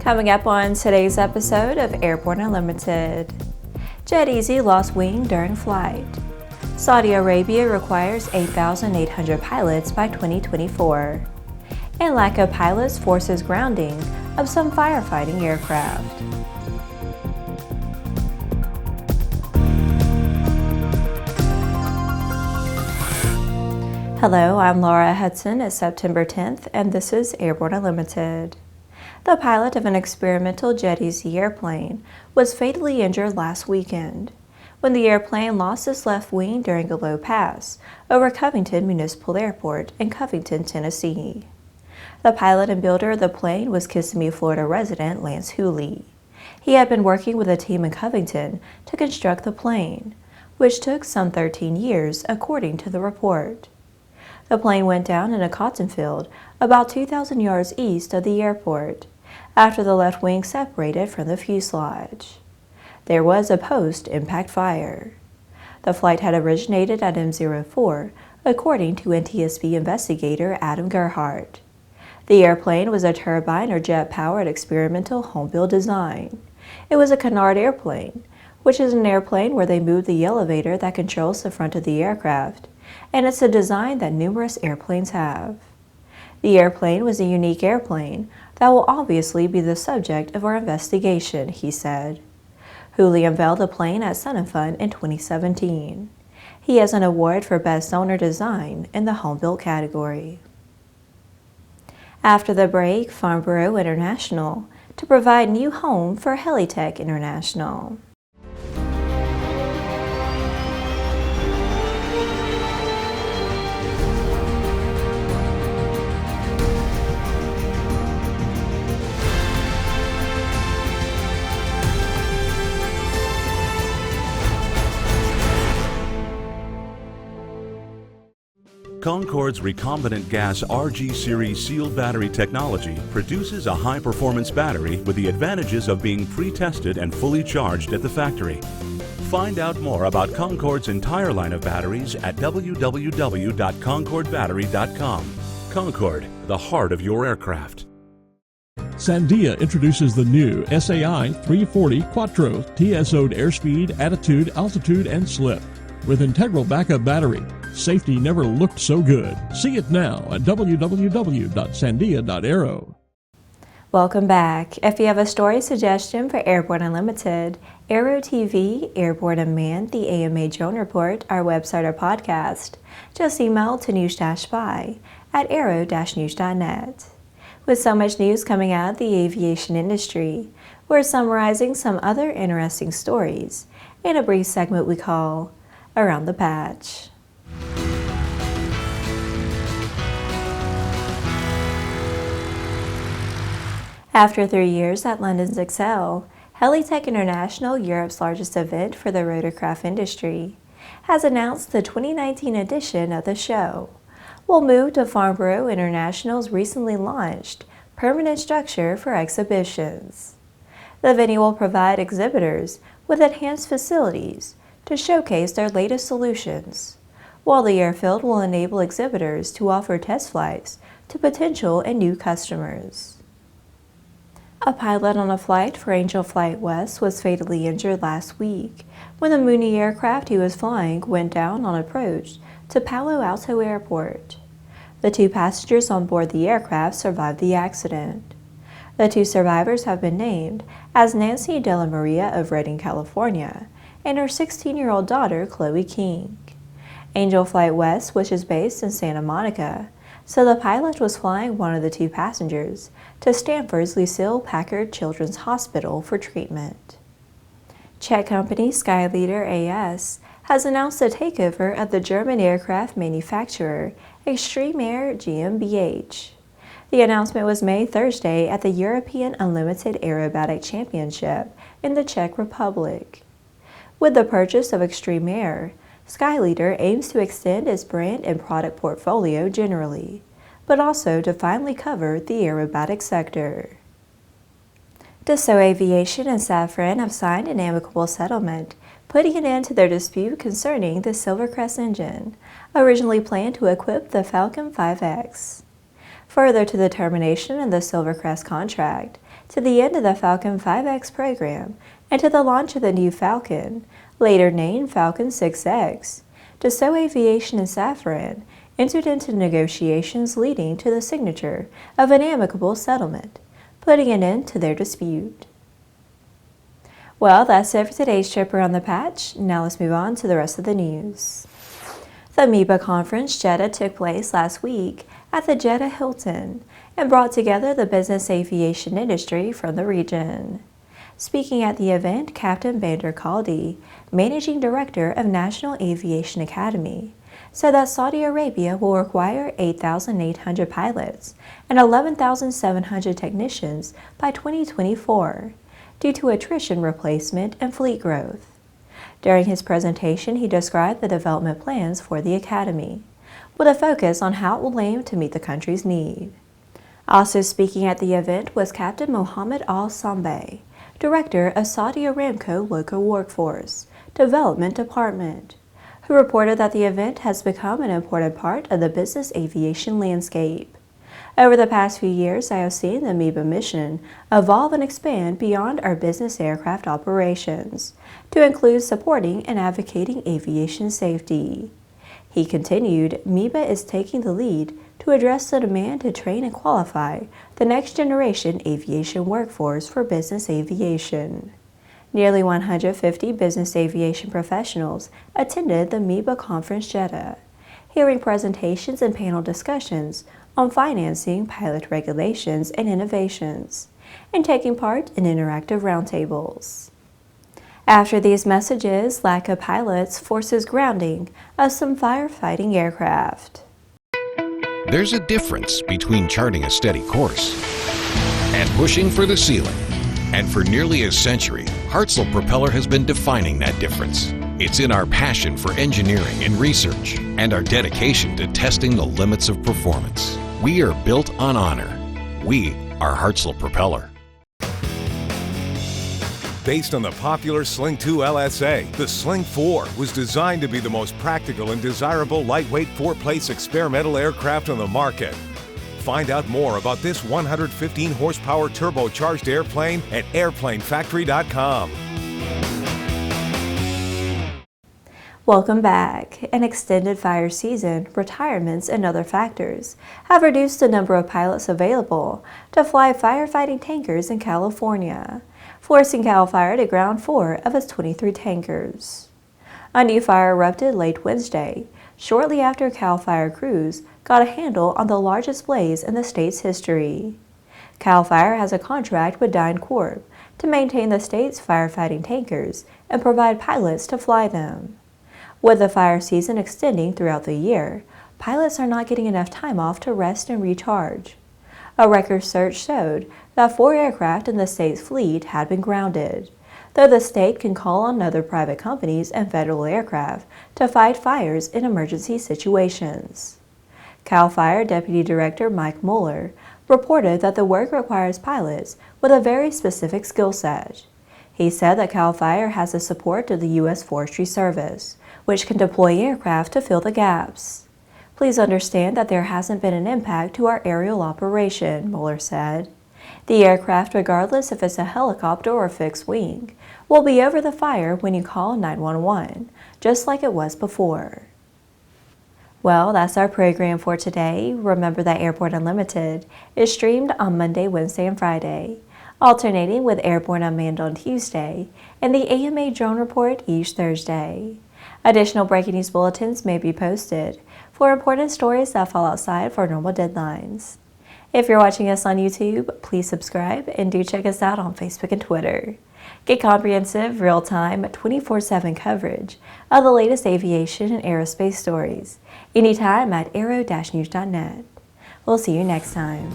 Coming up on today's episode of Airborne Unlimited. Jet Eze lost wing during flight. Saudi Arabia requires 8,800 pilots by 2024. And lack of pilots forces grounding of some firefighting aircraft. Hello, I'm Laura Hudson. It's September 10th, and this is Airborne Unlimited. The pilot of an experimental Jet Eze airplane was fatally injured last weekend when the airplane lost its left wing during a low pass over Covington Municipal Airport in Covington, Tennessee. The pilot and builder of the plane was Kissimmee, Florida resident Lance Hooley. He had been working with a team in Covington to construct the plane, which took some 13 years according to the report. The plane went down in a cotton field about 2,000 yards east of the airport after the left wing separated from the fuselage. There was a post-impact fire. The flight had originated at M04, according to NTSB investigator Adam Gerhardt. The airplane was a turbine or jet-powered experimental home-built design. It was a canard airplane, which is an airplane where they move the elevator that controls the front of the aircraft, and it's a design that numerous airplanes have. The airplane was a unique airplane that will obviously be the subject of our investigation, he said. Hooley unveiled the plane at Sun and Fun in 2017. He has an award for Best Owner Design in the home-built category. After the break, Farnborough International to provide new home for Helitech International. Concorde's recombinant gas RG series sealed battery technology produces a high-performance battery with the advantages of being pre-tested and fully charged at the factory. Find out more about Concorde's entire line of batteries at www.concordebattery.com. Concorde, the heart of your aircraft. Sandia introduces the new SAI 340 Quattro TSO'd airspeed, attitude, altitude, and slip. With integral backup battery, safety never looked so good. See it now at www.sandia.aero. Welcome back. If you have a story suggestion for Airborne Unlimited, Aero-TV, Airborne Unmanned, the AMA Drone Report, our website or podcast, just email to news-by@aero-news.net. With so much news coming out of the aviation industry, we're summarizing some other interesting stories in a brief segment we call Around the Patch. After 3 years at London's Excel, Helitech International, Europe's largest event for the rotorcraft industry, has announced the 2019 edition of the show will move to Farnborough International's recently launched permanent structure for exhibitions. The venue will provide exhibitors with enhanced facilities to showcase their latest solutions, while the airfield will enable exhibitors to offer test flights to potential and new customers. A pilot on a flight for Angel Flight West was fatally injured last week when the Mooney aircraft he was flying went down on approach to Palo Alto Airport. The 2 passengers on board the aircraft survived the accident. The 2 survivors have been named as Nancy Della Maria of Redding, California, and her 16-year-old daughter, Chloe King. Angel Flight West, which is based in Santa Monica, so the pilot was flying one of the 2 passengers to Stanford's Lucille Packard Children's Hospital for treatment. Czech company Skyleader AS has announced a takeover of the German aircraft manufacturer XtremeAir GmbH. The announcement was made Thursday at the European Unlimited Aerobatic Championship in the Czech Republic. With the purchase of XtremeAir, Skyleader aims to extend its brand and product portfolio generally, but also to finally cover the aerobatic sector. Dassault Aviation and Safran have signed an amicable settlement, putting an end to their dispute concerning the Silvercrest engine, originally planned to equip the Falcon 5X. further to the termination of the Silvercrest contract, to the end of the Falcon 5X program, and to the launch of the new Falcon, later named Falcon 6X. Dassault Aviation and Safran entered into negotiations leading to the signature of an amicable settlement, putting an end to their dispute. Well, that's it for today's trip around the patch. Now let's move on to the rest of the news. The MEBAA Conference Jeddah took place last week at the Jeddah Hilton and brought together the business aviation industry from the region. Speaking at the event, Captain Bander Khaldi, Managing Director of National Aviation Academy, said that Saudi Arabia will require 8,800 pilots and 11,700 technicians by 2024 due to attrition replacement and fleet growth. During his presentation, he described the development plans for the Academy, with a focus on how it will aim to meet the country's need. Also speaking at the event was Captain Mohammed Al-Sambeh, Director of Saudi Aramco Local Workforce Development Department, who reported that the event has become an important part of the business aviation landscape. Over the past few years, I have seen the MEBAA mission evolve and expand beyond our business aircraft operations to include supporting and advocating aviation safety. He continued, MEBAA is taking the lead to address the demand to train and qualify the next generation aviation workforce for business aviation. Nearly 150 business aviation professionals attended the MEBAA Conference Jeddah, hearing presentations and panel discussions on financing, pilot regulations, and innovations, and taking part in interactive roundtables. After these messages, lack of pilots forces grounding of some firefighting aircraft. There's a difference between charting a steady course and pushing for the ceiling. And for nearly a century, Hartzell Propeller has been defining that difference. It's in our passion for engineering and research and our dedication to testing the limits of performance. We are built on honor. We are Hartzell Propeller. Based on the popular Sling 2 LSA, the Sling 4 was designed to be the most practical and desirable lightweight four-place experimental aircraft on the market. Find out more about this 115 horsepower turbocharged airplane at airplanefactory.com. Welcome back. An extended fire season, retirements, and other factors have reduced the number of pilots available to fly firefighting tankers in California, forcing CAL FIRE to ground 4 of its 23 tankers. A new fire erupted late Wednesday, shortly after CAL FIRE crews got a handle on the largest blaze in the state's history. CAL FIRE has a contract with DynCorp to maintain the state's firefighting tankers and provide pilots to fly them. With the fire season extending throughout the year, pilots are not getting enough time off to rest and recharge. A record search showed that 4 aircraft in the state's fleet had been grounded, though the state can call on other private companies and federal aircraft to fight fires in emergency situations. CAL FIRE Deputy Director Mike Mueller reported that the work requires pilots with a very specific skill set. He said that CAL FIRE has the support of the U.S. Forestry Service, which can deploy aircraft to fill the gaps. Please understand that there hasn't been an impact to our aerial operation, Mueller said. The aircraft, regardless if it's a helicopter or a fixed wing, will be over the fire when you call 911, just like it was before. Well, that's our program for today. Remember that Airborne Unlimited is streamed on Monday, Wednesday, and Friday, alternating with Airborne Unmanned on Tuesday and the AMA Drone Report each Thursday. Additional breaking news bulletins may be posted for important stories that fall outside of our normal deadlines. If you're watching us on YouTube, please subscribe and do check us out on Facebook and Twitter. Get comprehensive, real-time, 24/7 coverage of the latest aviation and aerospace stories anytime at aero-news.net. We'll see you next time.